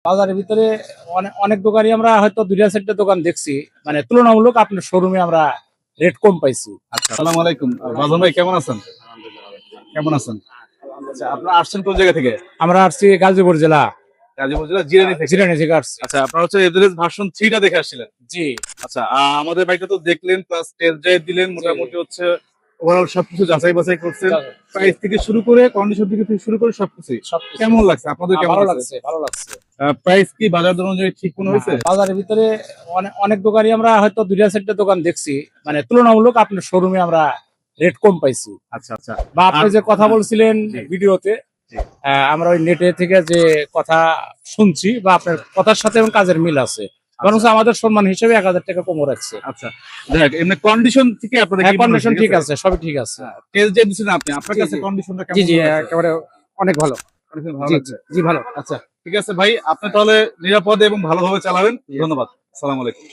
বাজারের ভিতরে অনেক অনেক দোকানই আমরা হয়তো 2টা 4টা দোকান দেখছি, মানে তুলনামূলক আপনার শোরুমে আমরা রেট কম পাইছি। আচ্ছা, আসসালামু আলাইকুম বাজন ভাই, কেমন আছেন? কেমন আছেন? আচ্ছা, আপনারা আসছেন কোন জায়গা থেকে? আমরা আসছি গাজীপুর জেলা, গাজীপুর জেলা জিরানি থেকে। জিরানি থেকে আসছি। আচ্ছা, আপনারা হচ্ছে এভারেজ ভার্সন 3 টা দেখে আসছিলেন। জি আচ্ছা, আমাদের বাইকটা তো দেখলেন, প্লাস টেস্ট ড্রাইভ দিলেন, মোটামুটি হচ্ছে ওভারঅল সবকিছু যাচাই বাছাই করছেন, প্রাইস থেকে শুরু করে কন্ডিশন থেকে শুরু করে সবকিছু সবকিছু। কেমন লাগছে আপনাদের? কেমন ভালো লাগছে? লাগছে, ভালো লাগছে। প্রাইস কি বাজার দর অনুযায়ী ঠিক মনে হয়েছে? বাজারের ভিতরে অনেক অনেক দোকানই আমরা হয়তো 2টা 4টা দোকান দেখছি, মানে তুলনামূলক আপনার শোরুমে আমরা রেট কম পাইছি। আচ্ছা আচ্ছা। বা আপনি যে কথা বলছিলেন জি। ভিডিওতে, জি। আমরা ওই নেটে থেকে যে কথা শুনছি বা আপনার কথার সাথে এবং কাজের মিল আছে, বরং আমাদের সম্মান হিসেবে 1000 টাকা কম রাখছে। আচ্ছা, দেখ এমনি কন্ডিশন থেকে আপনাদের হ্যাঁ, কি মনে কন্ডিশন হয়েছে? ঠিক আছে, সবই ঠিক আছে। টেস্ট ড্রাইভ দিয়েছেন আপনি, আপনার জি, কাছে জি। কন্ডিশনটা কেমন জি জি, মনে হয়েছে? একেবারে অনেক ভালো। Condition ভালো জি লাগছে? জি, ভালো। আচ্ছা, ঠিক আছে ভাই, আপনি তাহলে নিরাপদে এবং ভালোভাবে চালাবেন। ধন্যবাদ। আসসালামু আলাইকুম।